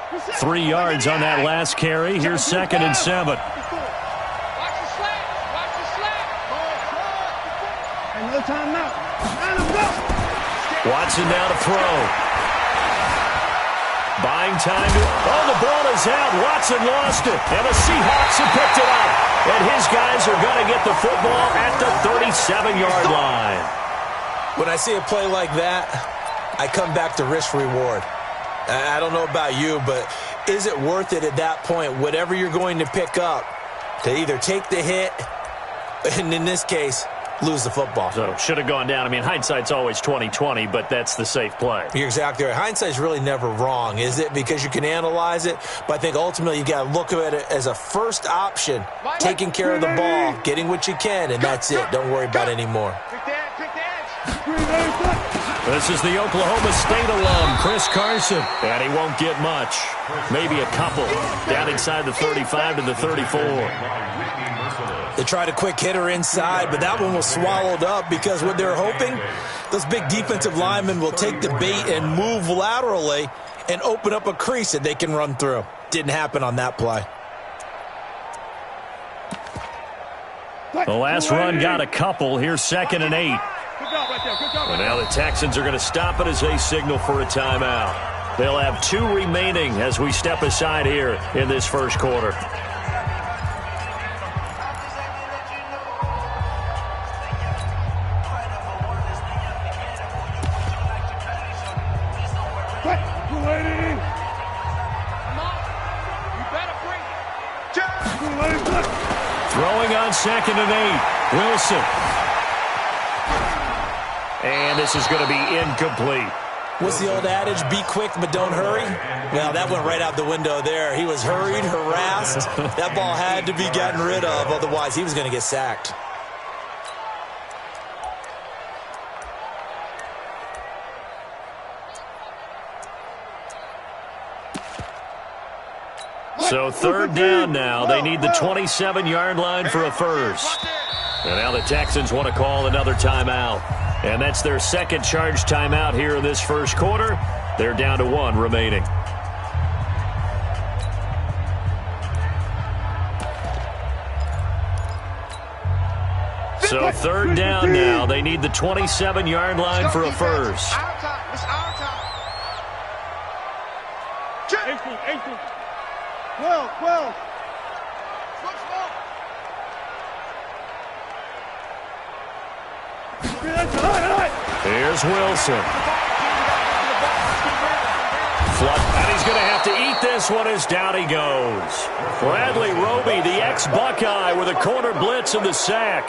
3 yards on that last carry. Here's 2nd and 7. Watson now to throw. Buying time to... Oh, the ball is out. Watson lost it. And the Seahawks have picked it up. And his guys are going to get the football at the 37-yard line. When I see a play like that, I come back to risk-reward. I don't know about you, but is it worth it at that point, whatever you're going to pick up, to either take the hit, and in this case, lose the football? So, should have gone down. I mean, hindsight's always 20/20, but that's the safe play. You're exactly right. Hindsight's really never wrong, is it? Because you can analyze it, but I think ultimately you got to look at it as a first option, taking care of the ball, getting what you can, and that's it. Don't worry about it anymore. This is the Oklahoma State alum, Chris Carson, and he won't get much. Maybe a couple. Down inside the 35 to the 34. They tried a quick hitter inside, but that one was swallowed up because what they're hoping, those big defensive linemen will take the bait and move laterally and open up a crease that they can run through. Didn't happen on that play. The last run got a couple. Here's 2nd and 8. And now the Texans are going to stop it as they signal for a timeout. They'll have 2 remaining as we step aside here in this first quarter. Throwing on 2nd and 8. Wilson. And this is going to be incomplete. What's the old adage? Be quick, but don't hurry? Well, that went right out the window there. He was hurried, harassed. That ball had to be gotten rid of. Otherwise, he was going to get sacked. So 3rd down now. They need the 27-yard line for a first. And now the Texans want to call another timeout. And that's their 2nd charge timeout here in this first quarter. They're down to 1 remaining. So 3rd down now. They need the 27-yard line for a first. Here's Wilson. And he's going to have to eat this one as down he goes. Bradley Roby, the ex-Buckeye, with a corner blitz and the sack.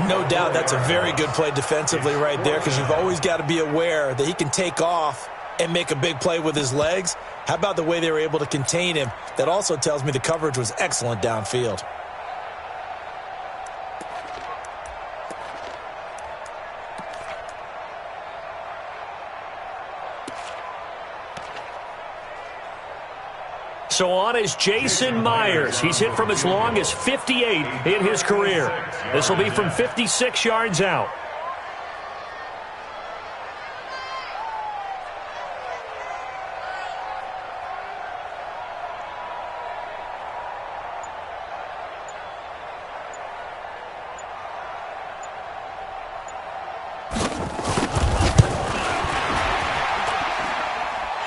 No doubt that's a very good play defensively right there, because you've always got to be aware that he can take off and make a big play with his legs. How about the way they were able to contain him? That also tells me the coverage was excellent downfield. So on is Jason Myers. He's hit from as long as 58 in his career. This will be from 56 yards out.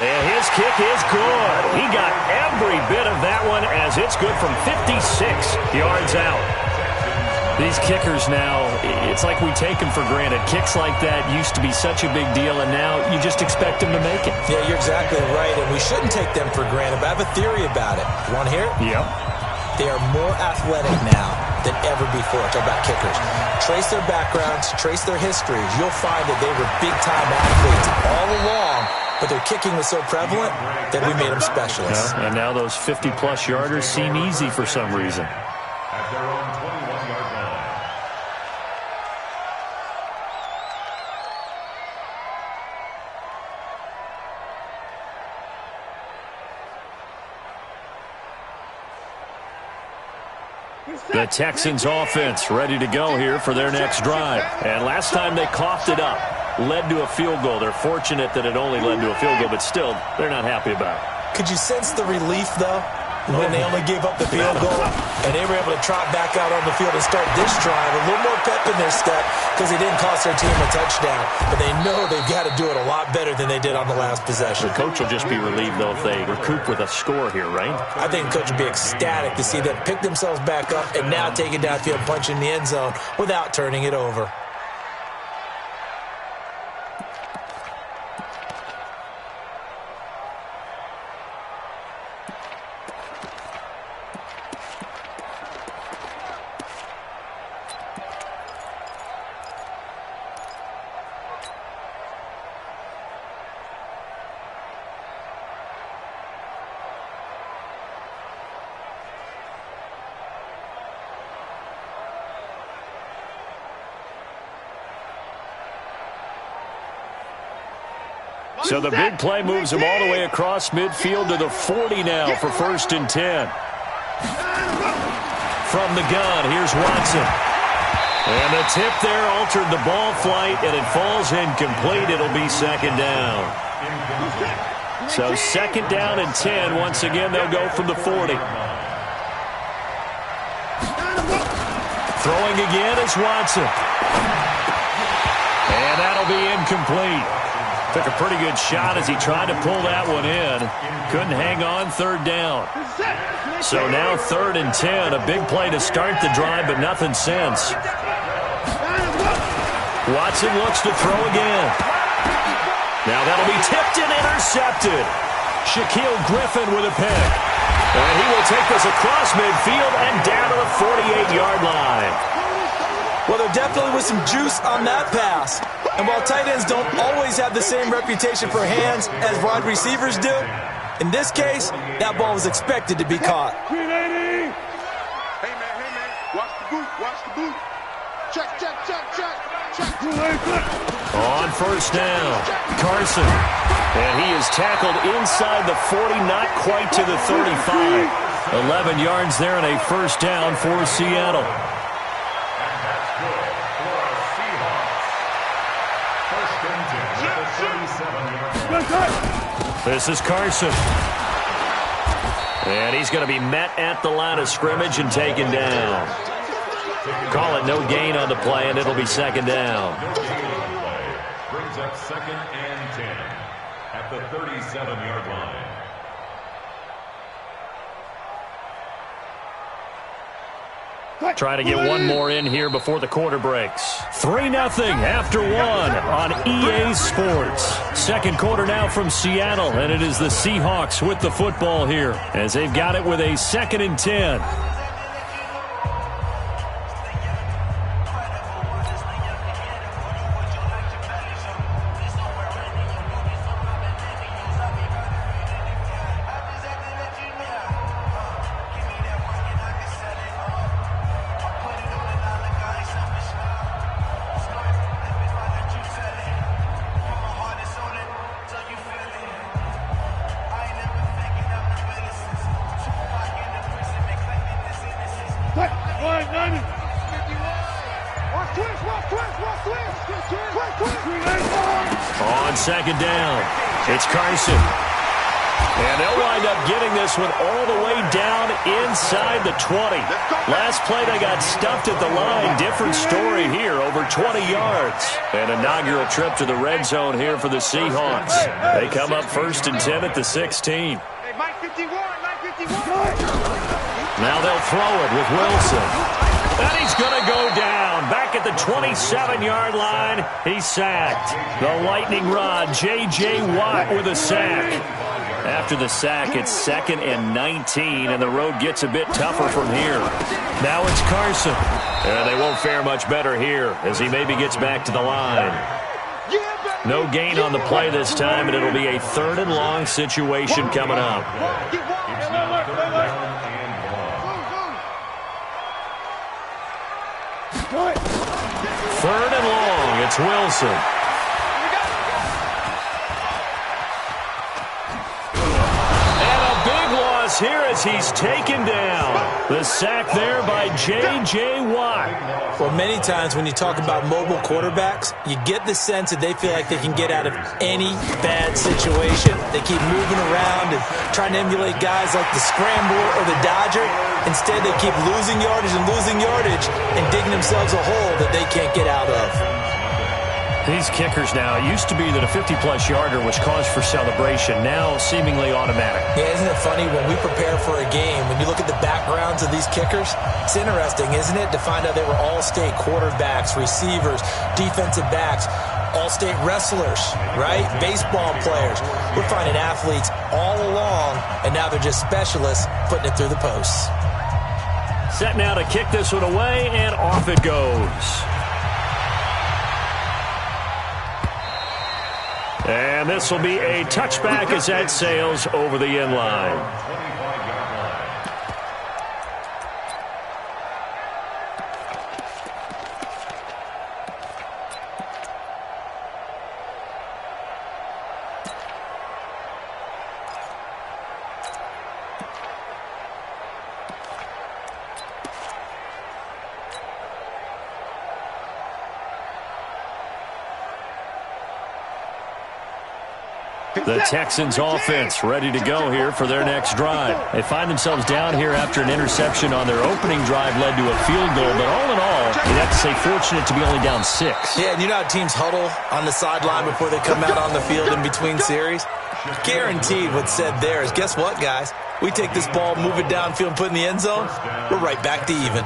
And his kick is good. He got every bit of that one as it's good from 56 yards out. These kickers now, it's like we take them for granted. Kicks like that used to be such a big deal, and now you just expect them to make it. Yeah, you're exactly right, and we shouldn't take them for granted, but I have a theory about it. You want to hear it? Yep. They are more athletic now than ever before. Talk about kickers. Trace their backgrounds, trace their histories. You'll find that they were big-time athletes all along, but their kicking was so prevalent that we made them specialists. And now those 50-plus yarders seem easy for some reason. At their own 21-yard line. The Texans offense ready to go here for their next drive. And last time they coughed it up, led to a field goal. They're fortunate that it only led to a field goal, but still, they're not happy about it. Could you sense the relief, though, when they only gave up the field goal and they were able to trot back out on the field and start this drive? A little more pep in their step because they didn't cost their team a touchdown. But they know they've got to do it a lot better than they did on the last possession. The coach will just be relieved, though, if they recoup with a score here, right? I think the coach would be ecstatic to see them pick themselves back up and now take it downfield, punch in the end zone without turning it over. So the big play moves him all the way across midfield to the 40 now for 1st and 10. From the gun, here's Watson. And the tip there altered the ball flight, and it falls incomplete. It'll be 2nd down. So 2nd down and 10. Once again, they'll go from the 40. Throwing again is Watson. And that'll be incomplete. Took a pretty good shot as he tried to pull that one in. Couldn't hang on, 3rd down. So now 3rd and 10. A big play to start the drive, but nothing since. Watson looks to throw again. Now that'll be tipped and intercepted. Shaquille Griffin with a pick. And he will take this across midfield and down to the 48-yard line. Well, there definitely was some juice on that pass. And while tight ends don't always have the same reputation for hands as wide receivers do, in this case, that ball was expected to be caught. Hey, man, watch the boot, watch the boot. Check. On 1st down, Carson. And he is tackled inside the 40, not quite to the 35. 11 yards there and a 1st down for Seattle. This is Carson. And he's going to be met at the line of scrimmage and taken down. Call it no gain on the play, and it'll be 2nd down. Brings up 2nd and 10 at the 37-yard line. Try to get one more in here before the quarter breaks. 3-0 after 1 on EA Sports. 2nd quarter now from Seattle, and it is the Seahawks with the football here as they've got it with a 2nd and 10. On 2nd down, it's Carson. And they'll wind up getting this one all the way down inside the 20. Last play, they got stuffed at the line. Different story here, over 20 yards. An inaugural trip to the red zone here for the Seahawks. They come up 1st and 10 at the 16. Now they'll throw it with Wilson. And he's going to go down. Back at the 27-yard line, he's sacked. The lightning rod, J.J. Watt with a sack. After the sack, it's 2nd and 19, and the road gets a bit tougher from here. Now it's Carson. And they won't fare much better here as he maybe gets back to the line. No gain on the play this time, and it'll be a 3rd and long situation coming up. It's now 3rd down and 3rd and long, it's Wilson. is here as he's taken down. The sack there by J.J. Watt. Well, many times when you talk about mobile quarterbacks, you get the sense that they feel like they can get out of any bad situation. They keep moving around and trying to emulate guys like the Scrambler or the Dodger. Instead, they keep losing yardage and digging themselves a hole that they can't get out of. These kickers now, it used to be that a 50-plus yarder was cause for celebration, now seemingly automatic. Yeah, isn't it funny when we prepare for a game, when you look at the backgrounds of these kickers, it's interesting, isn't it, to find out they were all-state quarterbacks, receivers, defensive backs, all-state wrestlers, right? Baseball players. We're finding athletes all along, and now they're just specialists putting it through the posts. Set now to kick this one away, and off it goes. And this will be a touchback as that sails over the end line. The Texans offense ready to go here for their next drive. They find themselves down here after an interception on their opening drive led to a field goal. But all in all, you'd have to say fortunate to be only down 6. Yeah, and you know how teams huddle on the sideline before they come out on the field in between series? Guaranteed what's said there is, guess what, guys? We take this ball, move it downfield, and put it in the end zone, we're right back to even.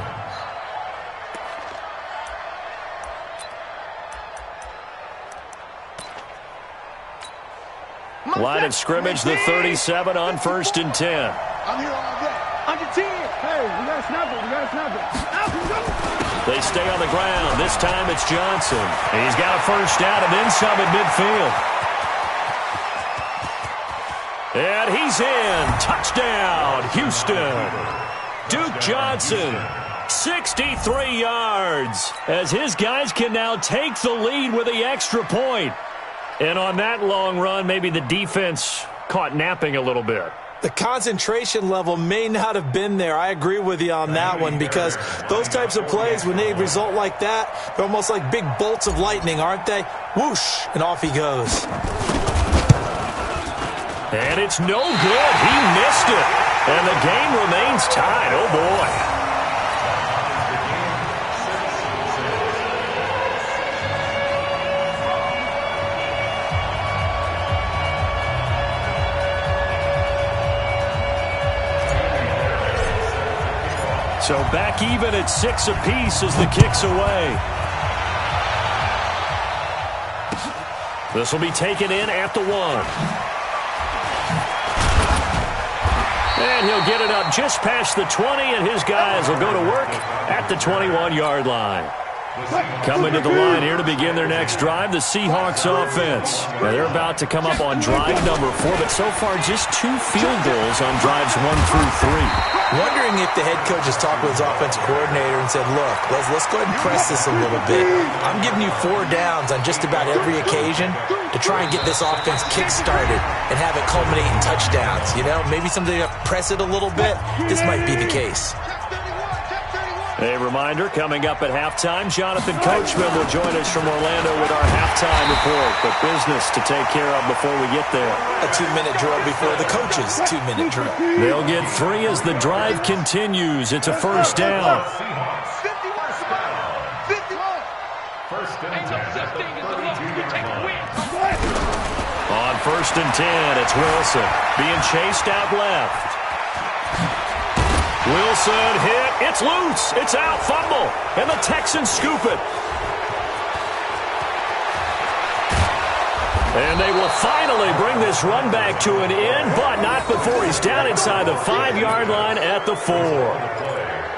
Line of scrimmage, the 37 on 1st and 10. I'm here all day. Under 10. Hey, we got to snap it. We got to snap it. They stay on the ground. This time it's Johnson. He's got a first down and then some at midfield. And he's in. Touchdown, Houston. Duke Johnson, 63 yards, as his guys can now take the lead with the extra point. And on that long run, maybe the defense caught napping a little bit. The concentration level may not have been there. I agree with you on that one, because those types of plays, when they result like that, they're almost like big bolts of lightning, aren't they? Whoosh, and off he goes. And it's no good. He missed it. And the game remains tied. Oh, boy. So back even at 6 apiece as the kick's away. This will be taken in at the 1. And he'll get it up just past the 20, and his guys will go to work at the 21-yard line. Coming to the line here to begin their next drive, the Seahawks offense. Now they're about to come up on drive number 4, but so far just 2 field goals on drives 1 through 3. Wondering if the head coach has talked with his offensive coordinator and said, look, let's go ahead and press this a little bit. I'm giving you 4 downs on just about every occasion to try and get this offense kick-started and have it culminate in touchdowns. You know, maybe something to press it a little bit. This might be the case. A reminder, coming up at halftime, Jonathan Coachman will join us from Orlando with our halftime report. But business to take care of before we get there. A 2-minute drill before the coach's 2-minute drill. They'll get 3 as the drive continues. It's a first down. On 1st and 10, it's Wilson being chased out left. Wilson hit. It's loose. It's out. Fumble. And the Texans scoop it. And they will finally bring this run back to an end, but not before he's down inside the 5-yard line at the 4.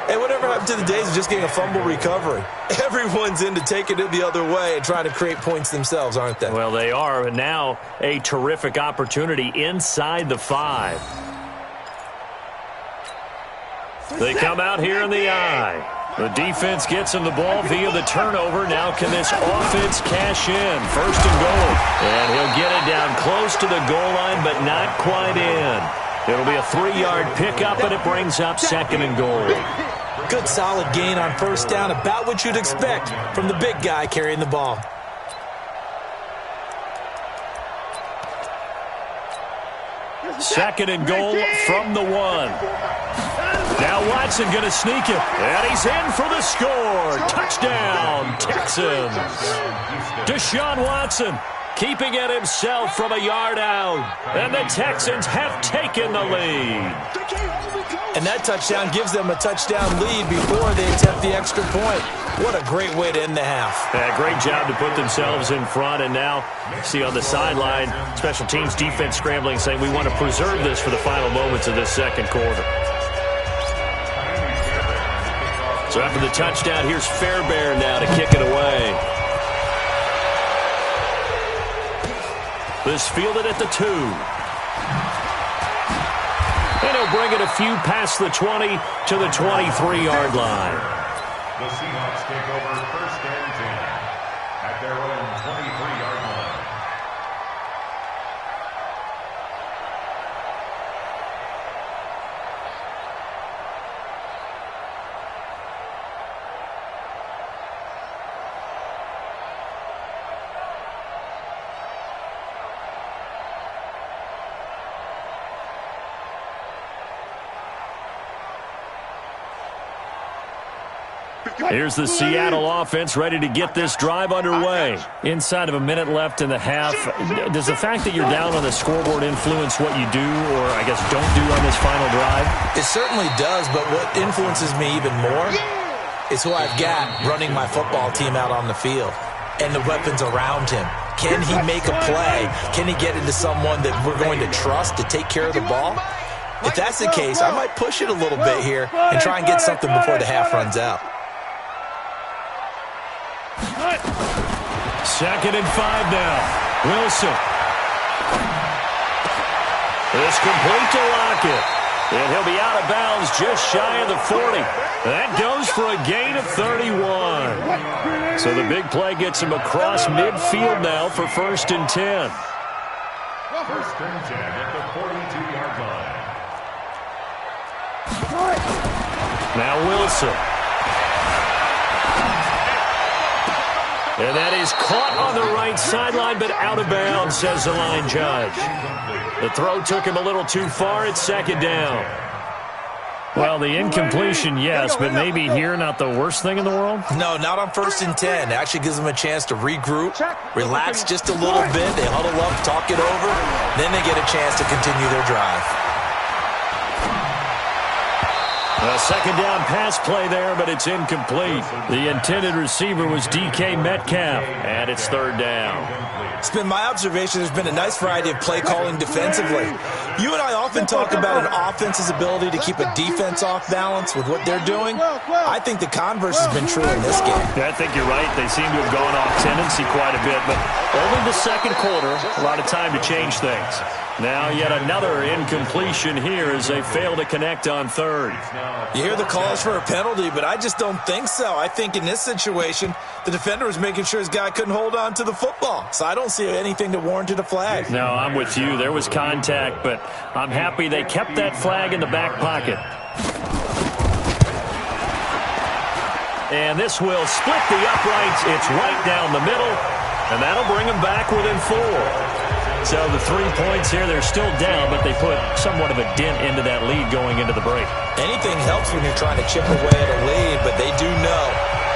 Hey, whatever happened to the days of just getting a fumble recovery? Everyone's into taking it the other way and trying to create points themselves, aren't they? Well, they are. And now a terrific opportunity inside the 5. They come out here in the eye. The defense gets him the ball via the turnover. Now can this offense cash in? 1st and goal. And he'll get it down close to the goal line, but not quite in. It'll be a 3-yard pickup, and it brings up 2nd and goal. Good solid gain on first down, about what you'd expect from the big guy carrying the ball. Second and goal from the 1. Now Watson going to sneak it, and he's in for the score. Touchdown, Texans. Deshaun Watson keeping it himself from a yard out, and the Texans have taken the lead. And that touchdown gives them a touchdown lead before they attempt the extra point. What a great way to end the half. Yeah, great job to put themselves in front, and now see on the sideline, special teams defense scrambling, saying we want to preserve this for the final moments of this second quarter. So after the touchdown, here's Fairbairn now to kick it away. This fielded at the 2. And he'll bring it a few past the 20 to the 23-yard line. The Seahawks take over 1st and 10 at their own 23-yard line. Here's the Seattle offense ready to get this drive underway. Inside of a minute left in the half, does the fact that you're down on the scoreboard influence what you do, or I guess don't do on this final drive? It certainly does, but what influences me even more is who I've got running my football team out on the field and the weapons around him. Can he make a play? Can he get into someone that we're going to trust to take care of the ball? If that's the case, I might push it a little bit here and try and get something before the half runs out. 2nd and 5 now. Wilson. It's complete to Lockett. And he'll be out of bounds just shy of the 40. That goes for a gain of 31. So the big play gets him across midfield now for 1st and 10. 1st and 10 at the 42-yard line. Now Wilson. And that is caught on the right sideline, but out of bounds, says the line judge. The throw took him a little too far. It's 2nd down. Well, the incompletion, yes, but maybe here not the worst thing in the world? No, not on 1st and 10. It actually gives them a chance to regroup, relax just a little bit. They huddle up, talk it over. Then they get a chance to continue their drive. A 2nd down pass play there, but it's incomplete. The intended receiver was DK Metcalf, and it's 3rd down. It's been my observation there's been a nice variety of play calling defensively. You and I often talk about an offense's ability to keep a defense off balance with what they're doing. I think the converse has been true in this game. Yeah, I think you're right. They seem to have gone off tendency quite a bit, but only the second quarter, a lot of time to change things. Now yet another incompletion here as they fail to connect on 3rd. You hear the calls for a penalty, but I just don't think so. I think in this situation, the defender was making sure his guy couldn't hold on to the football. So I don't see anything that warranted a flag. No, I'm with you. There was contact, but I'm happy they kept that flag in the back pocket. And this will split the uprights. It's right down the middle, and that'll bring them back within 4. So the 3 points here, they're still down, but they put somewhat of a dent into that lead going into the break. Anything helps when you're trying to chip away at a lead, but they do know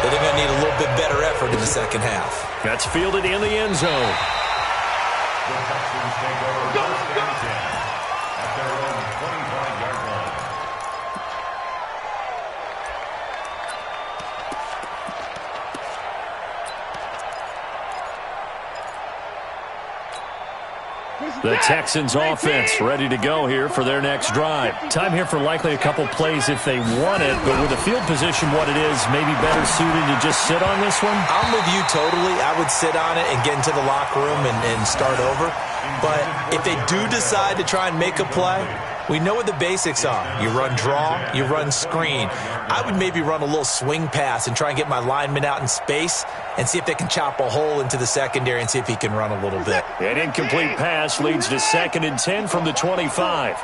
that they're going to need a little bit better effort in the second half. That's fielded in the end zone. The Texans take over 1st and 10 at their own 25-yard line. The Texans offense ready to go here for their next drive. Time here for likely a couple plays if they want it, but with the field position what it is, maybe better suited to just sit on this one? I'm with you totally. I would sit on it and get into the locker room and start over. But if they do decide to try and make a play, we know what the basics are. You run draw, you run screen. I would maybe run a little swing pass and try and get my lineman out in space and see if they can chop a hole into the secondary and see if he can run a little bit. An incomplete pass leads to 2nd and 10 from the 25.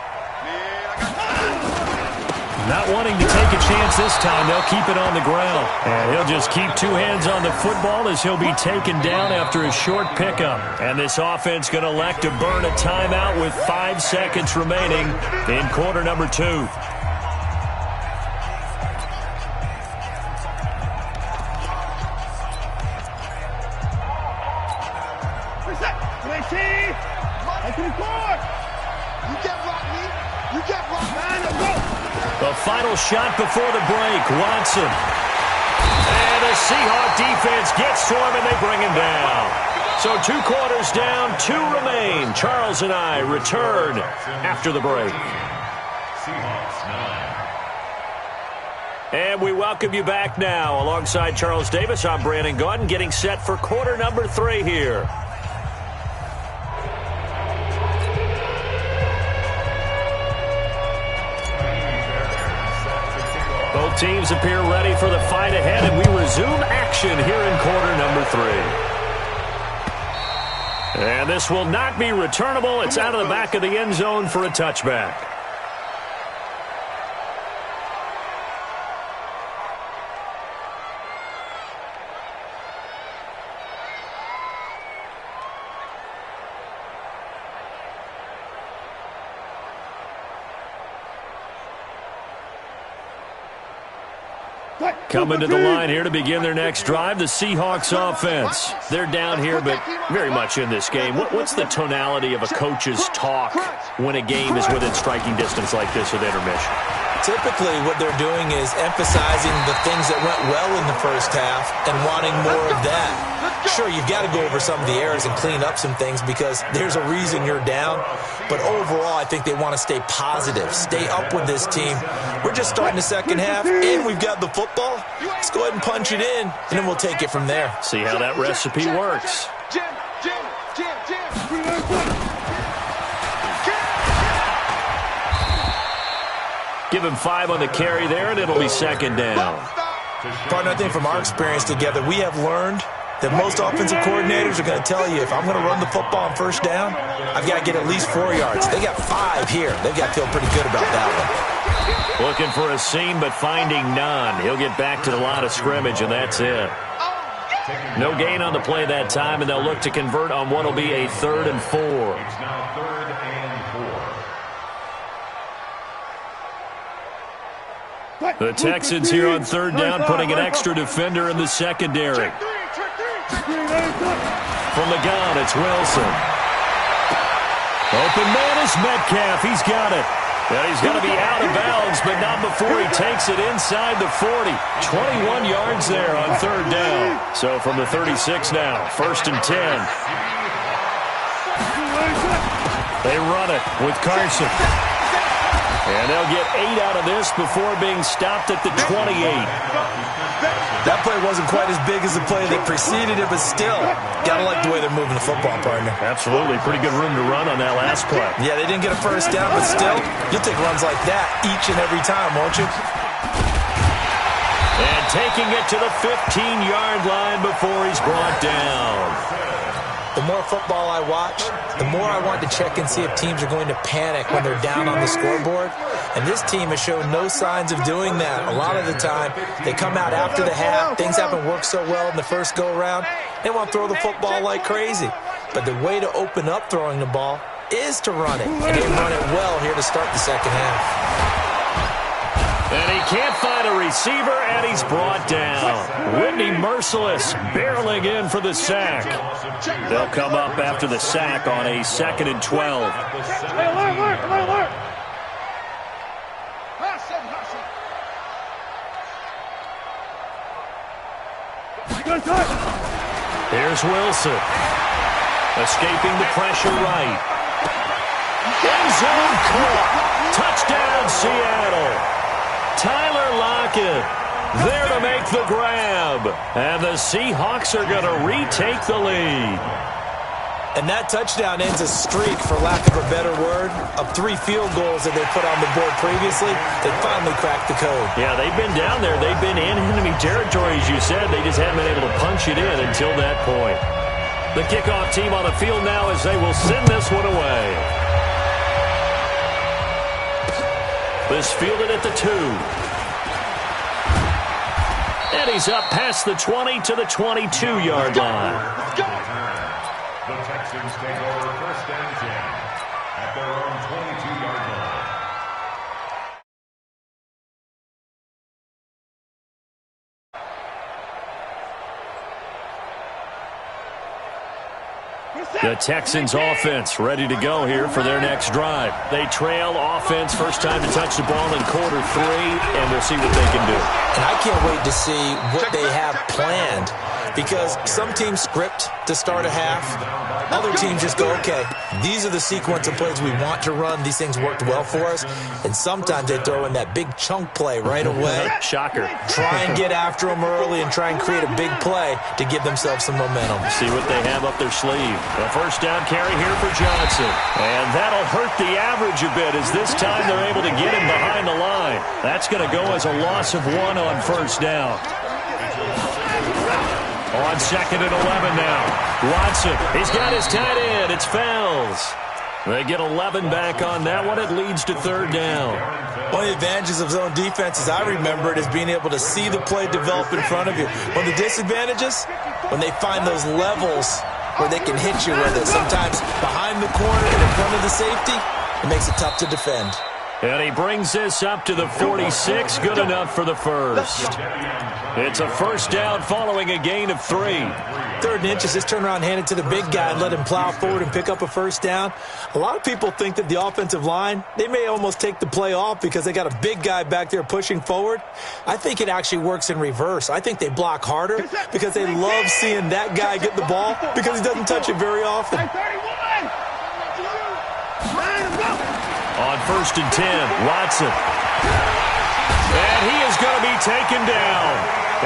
Not wanting to take a chance this time. They'll keep it on the ground. And he'll just keep two hands on the football as he'll be taken down after a short pickup. And this offense going to elect to burn a timeout with 5 seconds remaining in quarter number 2. The final shot before the break, Watson. And the Seahawk defense gets to him, and they bring him down. So 2 quarters down, 2 remain. Charles and I return after the break. Seahawks 9. And we welcome you back now. Alongside Charles Davis, I'm Brandon Gaudin, getting set for quarter number 3 here. Both teams appear ready for the fight ahead, and we resume action here in quarter number 3. And this will not be returnable. It's out of the back of the end zone for a touchback. Coming to the line here to begin their next drive, the Seahawks offense. They're down here, but very much in this game. What's the tonality of a coach's talk when a game is within striking distance like this with intermission? Typically, what they're doing is emphasizing the things that went well in the first half and wanting more of that. Sure, you've got to go over some of the errors and clean up some things because there's a reason you're down. But overall, I think they want to stay positive, stay up with this team. We're just starting the second half, and we've got the football. Let's go ahead and punch it in, and then we'll take it from there. See how that recipe works. Give him 5 on the carry there, and it'll be second down. Partner, I think from our experience together, we have learned that most offensive coordinators are going to tell you, if I'm going to run the football on first down, I've got to get at least 4 yards. They got 5 here. They've got to feel pretty good about that one. Looking for a seam, but finding none. He'll get back to the line of scrimmage, and that's it. No gain on the play that time, and they'll look to convert on what will be a 3rd and 4. It's now 3rd and 4. The Texans here on 3rd down, putting an extra defender in the secondary. From the gun, it's Wilson. Open man is Metcalf. He's got it. And he's going to be out of bounds, but not before he takes it inside the 40. 21 yards there on 3rd down. So from the 36 now, 1st and 10. They run it with Carson. And they'll get 8 out of this before being stopped at the 28. That play wasn't quite as big as the play that preceded it, but still, got to like the way they're moving the football, partner. Absolutely. Pretty good room to run on that last play. Yeah, they didn't get a first down, but still, you'll take runs like that each and every time, won't you? And taking it to the 15-yard line before he's brought down. The more football I watch, the more I want to check and see if teams are going to panic when they're down on the scoreboard. And this team has shown no signs of doing that. A lot of the time, they come out after the half. Things haven't worked so well in the first go-around. They want to throw the football like crazy. But the way to open up throwing the ball is to run it. And they run it well here to start the second half. And he can't find a receiver, and he's brought down. Whitney Merciless barreling in for the sack. They'll come up after the sack on a 2nd and 12. Here's Wilson. Escaping the pressure right. End zone caught. Touchdown, Seattle. Tyler Lockett there to make the grab. And the Seahawks are going to retake the lead. And that touchdown ends a streak, for lack of a better word, of 3 field goals that they put on the board previously. They finally cracked the code. Yeah, they've been down there. They've been in enemy territory, as you said. They just haven't been able to punch it in until that point. The kickoff team on the field now as they will send this one away. The is fielded at the 2. And he's up past the 20 to the 22-yard line. The Texans take over 1st and 10 at their own 22-yard line. The Texans offense ready to go here for their next drive. They trail offense, first time to touch the ball in quarter 3, and we'll see what they can do. And I can't wait to see what they have planned, because some teams script to start a half. Other teams just go, okay, these are the sequence of plays we want to run. These things worked well for us. And sometimes they throw in that big chunk play right away. Shocker. Try and get after them early and try and create a big play to give themselves some momentum. See what they have up their sleeve. A first down carry here for Johnson. And that'll hurt the average a bit, as this time they're able to get him behind the line. That's going to go as a loss of 1 on first down. On 2nd and 11 now. Watson, he's got his tight end. It's Fells. They get 11 back on that one. It leads to 3rd down. One of the advantages of zone defense, as I remember it, is being able to see the play develop in front of you. One of the disadvantages, when they find those levels where they can hit you with it, sometimes behind the corner and in front of the safety, it makes it tough to defend. And he brings this up to the 46. Good enough for the first. It's a first down following a gain of 3. 3rd and inches, just turn around and hand it to the big guy and let him plow forward and pick up a first down. A lot of people think that the offensive line, they may almost take the play off because they got a big guy back there pushing forward. I think it actually works in reverse. I think they block harder because they love seeing that guy get the ball because he doesn't touch it very often. On 1st and 10, Watson. And he is going to be taken down.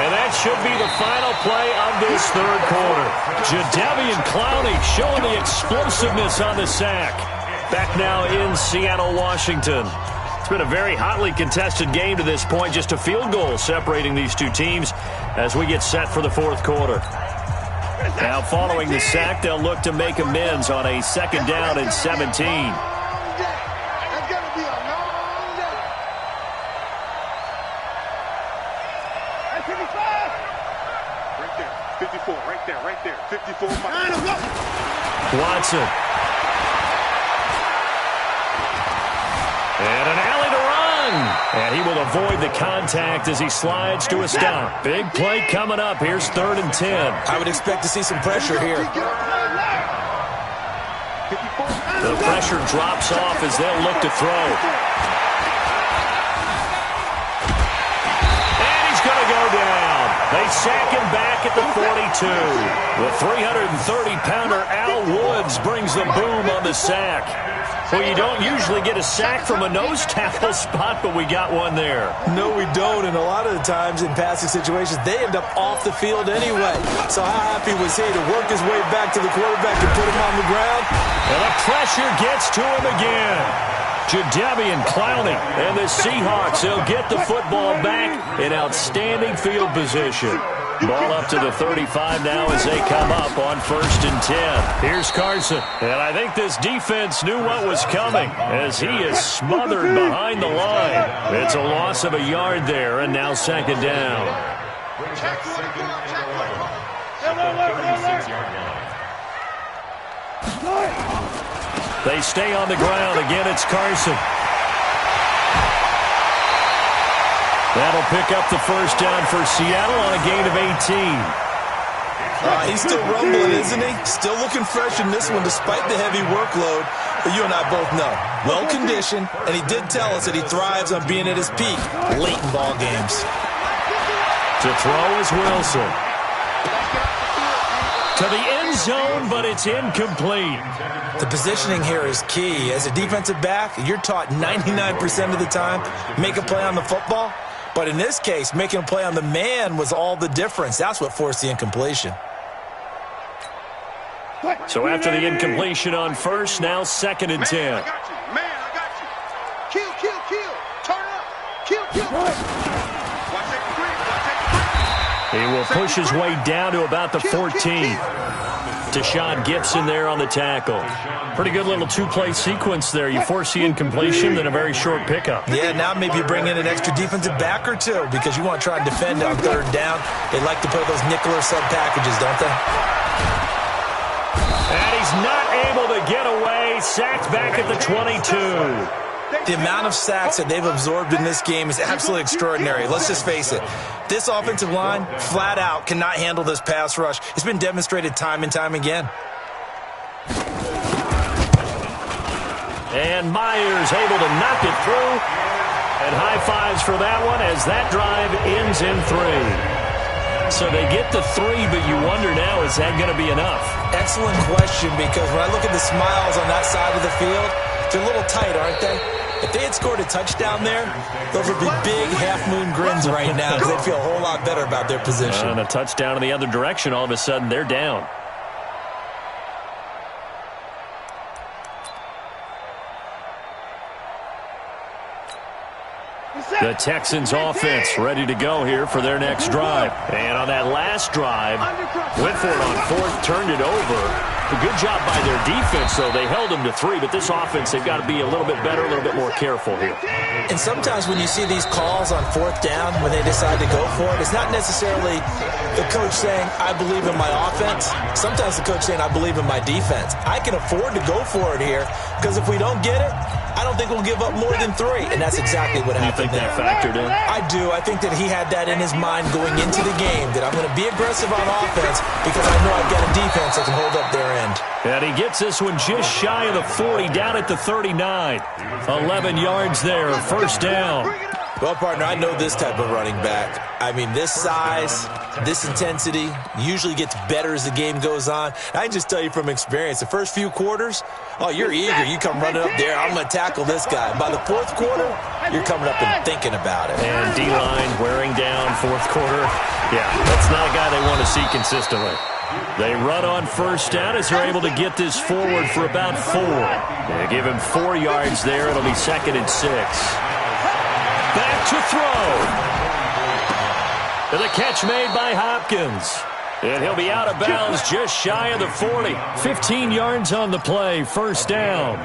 And that should be the final play of this 3rd quarter. Jadeveon Clowney showing the explosiveness on the sack. Back now in Seattle, Washington. It's been a very hotly contested game to this point. Just a field goal separating these two teams as we get set for the 4th quarter. Now following the sack, they'll look to make amends on a 2nd down and 17. Right there. 54. Watson. And an alley to run. And he will avoid the contact as he slides to a stop. Big play coming up. Here's 3rd and 10. I would expect to see some pressure here. The pressure drops off as they'll look to throw. And he's going to go down. They sack him back at the 42. The 330-pounder Al Woods brings the boom on the sack. Well, you don't usually get a sack from a nose tackle spot, but we got one there. No, we don't, and a lot of the times in passing situations, they end up off the field anyway. So how happy was he to work his way back to the quarterback and put him on the ground? And the pressure gets to him again. Jadeveon Clowney and the Seahawks, they'll get the football back in outstanding field position. Ball up to the 35 now as they come up on 1st and 10. Here's Carson. And I think this defense knew what was coming as he is smothered behind the line. It's a loss of a yard there, and now 2nd down. They stay on the ground. Again, it's Carson. That'll pick up the first down for Seattle on a gain of 18. He's still rumbling, isn't he? Still looking fresh in this one despite the heavy workload. But you and I both know, well-conditioned, and he did tell us that he thrives on being at his peak late in ball games. To throw is Wilson. To the end zone, but it's incomplete. The positioning here is key. As a defensive back, you're taught 99% of the time, make a play on the football. But in this case, making a play on the man was all the difference. That's what forced the incompletion. So after the incompletion on first, now 2nd and 10. Man, I got you. Kill. Turn up. Kill. Watch that He will push his way down to about the 14. Deshaun Gibson there on the tackle. Pretty good little two-play sequence there. You force the incompletion, then a very short pickup. Yeah, now maybe bring in an extra defensive back or two because you want to try and defend on third down. They like to play those nickel or sub packages, don't they? And he's not able to get away. Sacked back at the 22. The amount of sacks that they've absorbed in this game is absolutely extraordinary. Let's just face it. This offensive line, flat out, cannot handle this pass rush. It's been demonstrated time and time again. And Myers able to knock it through. And high fives for that one as that drive ends in 3. So they get the 3, but you wonder now, is that going to be enough? Excellent question, because when I look at the smiles on that side of the field, they're a little tight, aren't they? If they had scored a touchdown there, those would be big half-moon grins right now because they'd feel a whole lot better about their position. And a touchdown in the other direction, all of a sudden they're down. The Texans offense ready to go here for their next drive. And on that last drive, went for it on fourth, turned it over. A good job by their defense, though. They held them to 3, but this offense, they've got to be a little bit better, a little bit more careful here. And sometimes when you see these calls on fourth down, when they decide to go for it, it's not necessarily the coach saying, I believe in my offense. Sometimes the coach saying, I believe in my defense. I can afford to go for it here because if we don't get it, I don't think we'll give up more than 3, and that's exactly what happened there. You think that factored in? I do. I think that he had that in his mind going into the game, that I'm going to be aggressive on offense because I know I've got a defense that can hold up their end. And he gets this one just shy of the 40, down at the 39. 11 yards there, first down. Well, partner, I know this type of running back. I mean, this size, this intensity usually gets better as the game goes on. I can just tell you from experience, the first few quarters, oh, you're eager. You come running up there, I'm going to tackle this guy. By the fourth quarter, you're coming up and thinking about it. And D-line wearing down fourth quarter. Yeah, that's not a guy they want to see consistently. They run on first down as they're able to get this forward for about 4. They give him 4 yards there. It'll be 2nd and 6. Back to throw. And the catch made by Hopkins. And he'll be out of bounds just shy of the 40. 15 yards on the play, first down.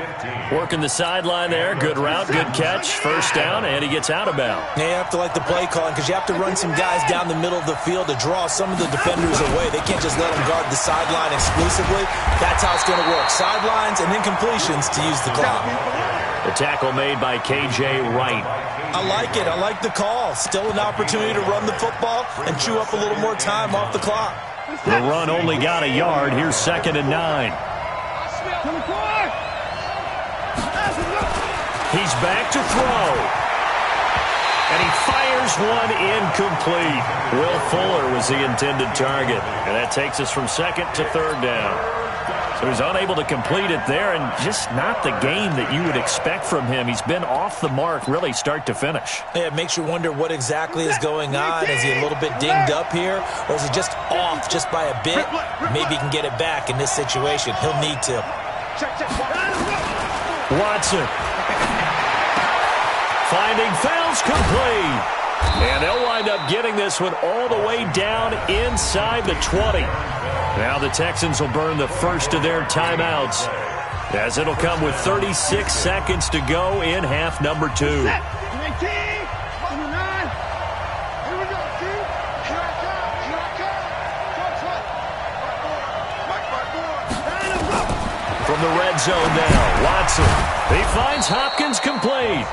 Working the sideline there. Good route, good catch. First down, and he gets out of bounds. Yeah, you have to like the play calling because you have to run some guys down the middle of the field to draw some of the defenders away. They can't just let them guard the sideline exclusively. That's how it's going to work. Sidelines and incompletions to use the clock. The tackle made by K.J. Wright. I like it. I like the call. Still an opportunity to run the football and chew up a little more time off the clock. The run only got a yard. Here's 2nd and 9. He's back to throw. And he fires one incomplete. Will Fuller was the intended target. And that takes us from 2nd to 3rd down. So he's unable to complete it there, and just not the game that you would expect from him. He's been off the mark, really, start to finish. Yeah, it makes you wonder what exactly is going on. Is he a little bit dinged up here, or is he just off just by a bit? Maybe he can get it back in this situation. He'll need to. Watson. Finding fouls complete. And they'll wind up getting this one all the way down inside the 20. Now the Texans will burn the first of their timeouts, as it'll come with 36 seconds to go in half number 2. From the red zone now, Watson. He finds Hopkins complete.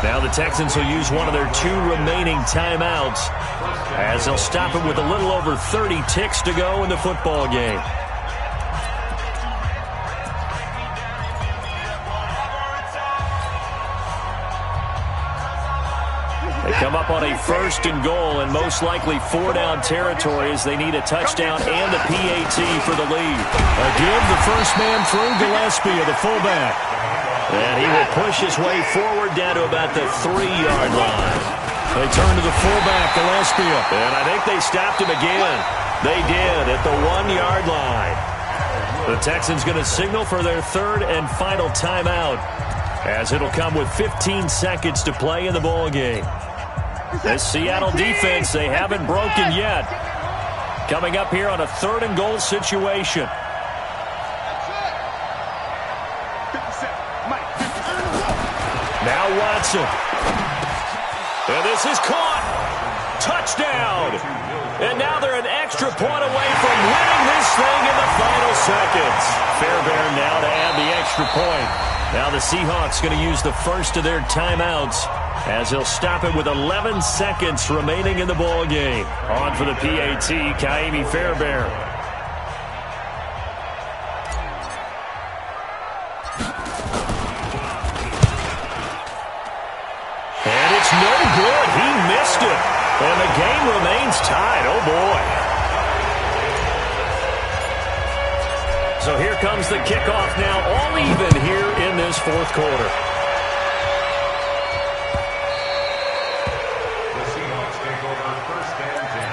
Now the Texans will use one of their 2 remaining timeouts, as they'll stop it with a little over 30 ticks to go in the football game. They come up on a 1st and goal, and most likely 4-down territory as they need a touchdown and a PAT for the lead. Again, the first man through, Gillespie, the fullback. And he will push his way forward down to about the 3-yard line. They turn to the fullback, Gillespie. And I think they stopped him again. They did at the 1-yard line. The Texans going to signal for their 3rd and final timeout, as it'll come with 15 seconds to play in the ball game. This Seattle defense, they haven't broken yet. Coming up here on a 3rd and goal situation. Now Watson. And this is caught. Touchdown. And now they're an extra point away from winning this thing in the final seconds. Fairbairn now to add the extra point. Now the Seahawks going to use the first of their timeouts as he'll stop it with 11 seconds remaining in the ball game. On for the PAT, Kaimi Fairbairn. And it's no good. He missed it. And the game remains tied. Oh, boy. So here comes the kickoff now, all even here in this fourth quarter. The Seahawks take over first and 10.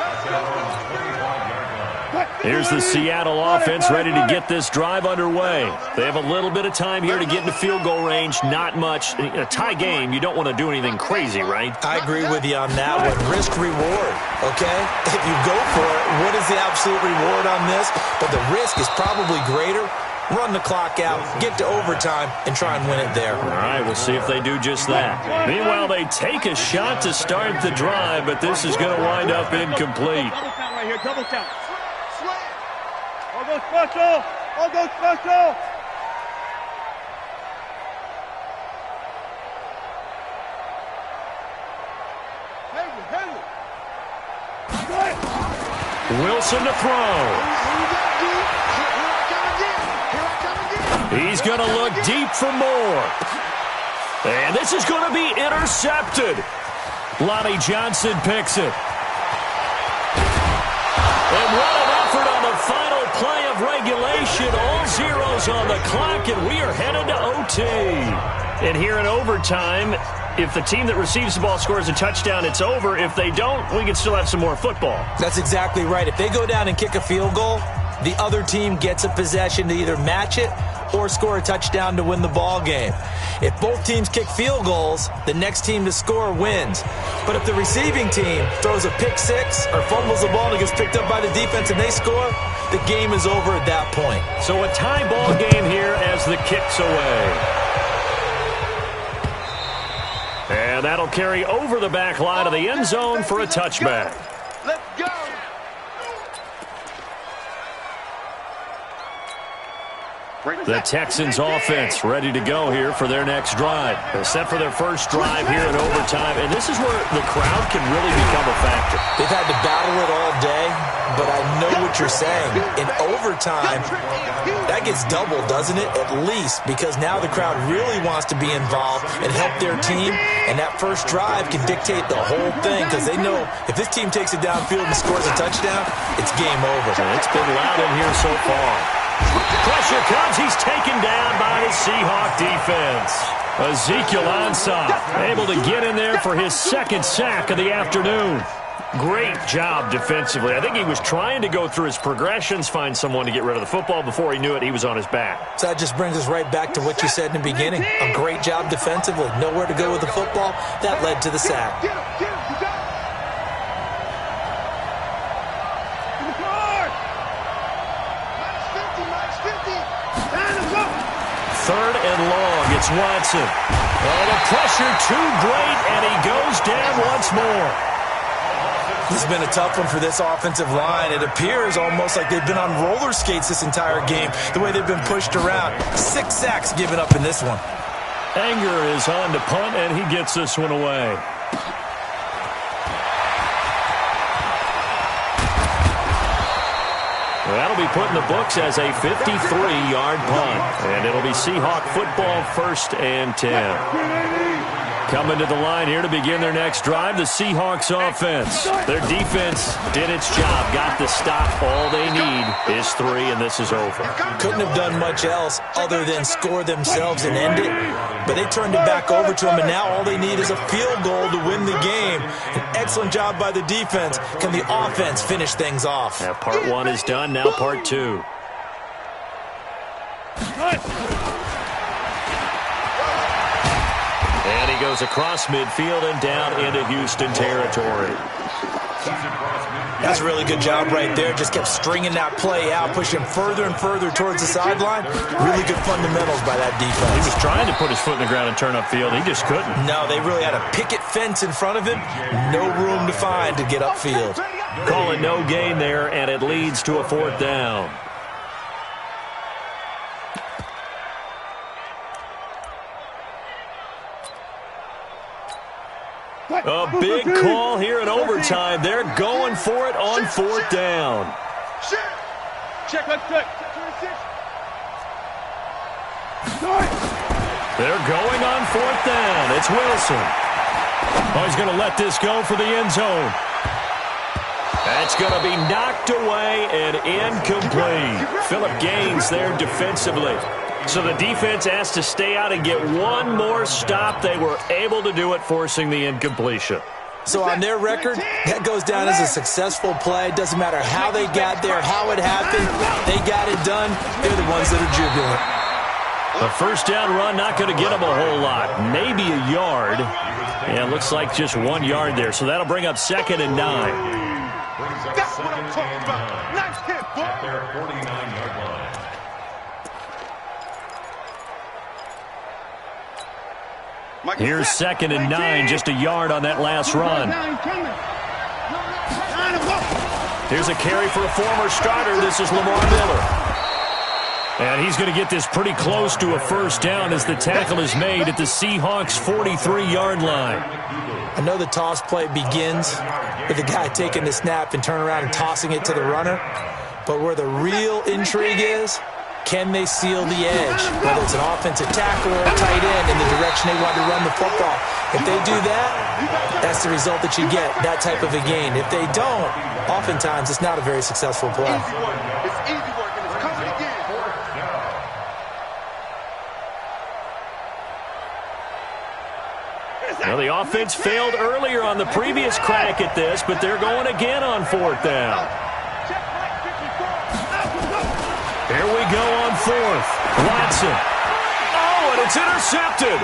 At their own 25-yard line. Here's the Seattle offense ready to get this drive underway. They have a little bit of time here to get into field goal range, not much. In a tie game, you don't want to do anything crazy, right? I agree with you on that one. Risk reward, okay? If you go for it, what is the absolute reward on this? But the risk is probably greater. Run the clock out, get to overtime, and try and win it there. All right, we'll see if they do just that. Meanwhile, they take a shot to start the drive, but this is going to wind up incomplete. Double count right here, double count. All go special! All go special! Wilson to throw. He's going to look deep for more. And this is going to be intercepted. Lonnie Johnson picks it. And what an effort on the final play of regulation. All zeros on the clock, and we are headed to OT. And here in overtime, if the team that receives the ball scores a touchdown, it's over. If they don't, we can still have some more football. That's exactly right. If they go down and kick a field goal, the other team gets a possession to either match it or score a touchdown to win the ball game. If both teams kick field goals, the next team to score wins. But if the receiving team throws a pick six or fumbles the ball and it gets picked up by the defense and they score, the game is over at that point. So a tie ball game here as the kick's away. And that'll carry over the back line of the end zone for a touchback. Let's go. The Texans offense ready to go here for their next drive. They're set for their first drive here in overtime, and this is where the crowd can really become a factor. They've had to battle it all day, but I know what you're saying. In overtime, that gets doubled, doesn't it? At least, because now the crowd really wants to be involved and help their team, and that first drive can dictate the whole thing because they know if this team takes it downfield and scores a touchdown, it's game over. It's been loud in here so far. Pressure comes. He's taken down by the Seahawk defense. Ezekiel Ansah able to get in there for his second sack of the afternoon. Great job defensively. I think he was trying to go through his progressions, find someone to get rid of the football. Before he knew it, he was on his back. So that just brings us right back to what you said in the beginning. A great job defensively. Nowhere to go with the football. That led to the sack. Third and long. It's Watson. Oh, the pressure too great, and he goes down once more. This has been a tough one for this offensive line. It appears almost like they've been on roller skates this entire game, the way they've been pushed around. 6 sacks given up in this one. Anger is on to punt, and he gets this one away. That'll be put in the books as a 53-yard punt. And it'll be Seahawk football, 1st and 10. Coming to the line here to begin their next drive, the Seahawks offense. Their defense did its job, got the stop. All they need is 3, and this is over. Couldn't have done much else other than score themselves and end it. But they turned it back over to them, and now all they need is a field goal to win the game. An excellent job by the defense. Can the offense finish things off? Now part 1 is done, now part 2. And he goes across midfield and down into Houston territory. That's a really good job right there. Just kept stringing that play out, pushing further and further towards the sideline. Really good fundamentals by that defense. He was trying to put his foot in the ground and turn upfield. He just couldn't. No, they really had a picket fence in front of him. No room to find to get upfield. Call it no gain there, and it leads to a 4th down. A big call here in overtime. They're going for it on 4th down. Check, let's check. They're going on 4th down. It's Wilson. Oh, he's going to let this go for the end zone. That's going to be knocked away and incomplete. Phillip Gaines there defensively. So the defense has to stay out and get one more stop. They were able to do it, forcing the incompletion. So on their record, that goes down as a successful play. Doesn't matter how they got there, how it happened. They got it done. They're the ones that are jubilant. The 1st down run not going to get them a whole lot. Maybe a yard. Yeah, it looks like just 1 yard there. So that'll bring up 2nd and 9. That's what I'm talking about. Nice hit, boy. At their 49-yard line. Here's 2nd and 9, just a yard on that last run. Here's a carry for a former starter. This is Lamar Miller. And he's going to get this pretty close to a 1st down as the tackle is made at the Seahawks' 43-yard line. I know the toss play begins with the guy taking the snap and turning around and tossing it to the runner. But where the real intrigue is, can they seal the edge? Whether it's an offensive tackle or a tight end in the direction they want to run the football. If they do that, that's the result that you get, that type of a gain. If they don't, oftentimes it's not a very successful play. It's easy work, and it's coming again. Well, the offense failed earlier on the previous crack at this, but they're going again on 4th down. Here we go on 4th. Watson. Oh, and it's intercepted.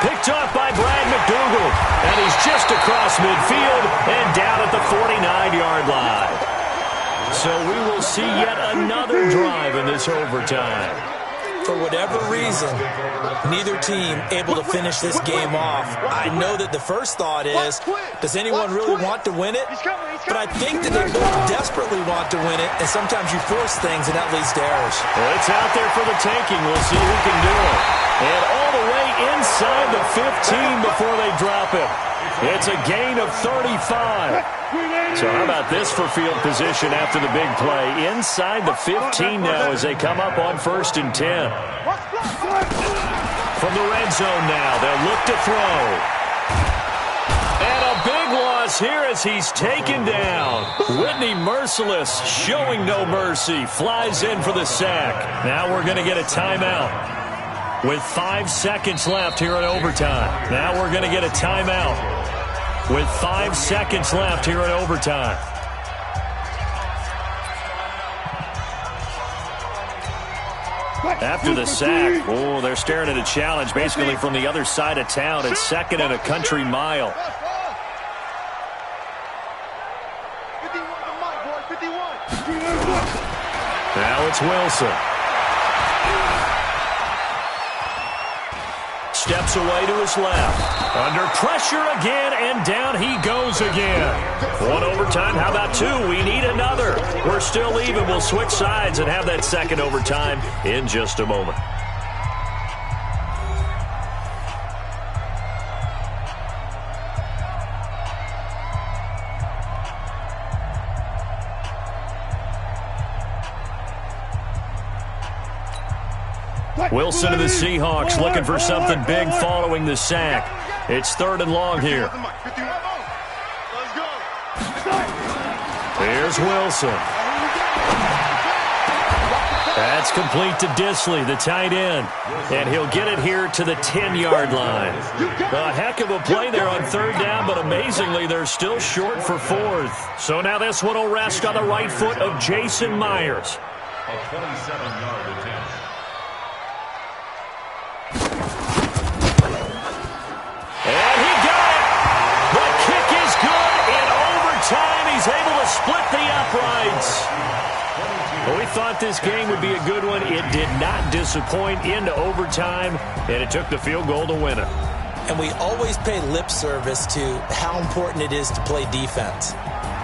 Picked off by Brad McDougal. And he's just across midfield and down at the 49-yard line. So we will see yet another drive in this overtime. For whatever reason, neither team able to finish this game off. I know that the first thought is, does anyone really want to win it? But I think that they both desperately want to win it, and sometimes you force things, and that leads to errors. Well, it's out there for the taking. We'll see who can do it. And all the way inside the 15 before they drop it. It's a gain of 35. So how about this for field position after the big play? Inside the 15 now as they come up on 1st and 10. From the red zone now, they'll look to throw. And a big loss here as he's taken down. Whitney Merciless showing no mercy. Flies in for the sack. Now we're going to get a timeout. With 5 seconds left here in overtime. Now we're going to get a timeout. With 5 seconds left here in overtime. After the sack, oh, they're staring at a challenge basically from the other side of town. It's 2nd and a country mile. 51. Now it's Wilson. Steps away to his left. Under pressure again, and down he goes again. 1 overtime, how about 2? We need another. We're still even. We'll switch sides and have that 2nd overtime in just a moment. Wilson to the Seahawks looking for something big following the sack. It's 3rd and long here. Here's Wilson. That's complete to Disley, the tight end. And he'll get it here to the 10-yard line. A heck of a play there on 3rd down, but amazingly, they're still short for 4th. So now this one will rest on the right foot of Jason Myers. A 27-yard attempt. And he got it. The kick is good in overtime. uprights. Well, we thought this game would be a good one. It did not disappoint into overtime, and it took the field goal to win it. And we always pay lip service to how important it is to play defense.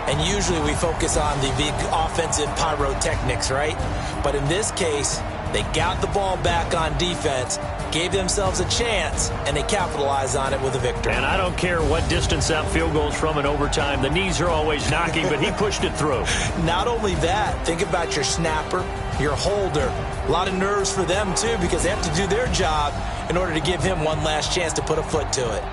And usually we focus on the big offensive pyrotechnics, right? But in this case, they got the ball back on defense, gave themselves a chance, and they capitalized on it with a victory. And I don't care what distance that field goes from in overtime. The knees are always knocking, but he pushed it through. Not only that, think about your snapper, your holder. A lot of nerves for them, too, because they have to do their job in order to give him one last chance to put a foot to it.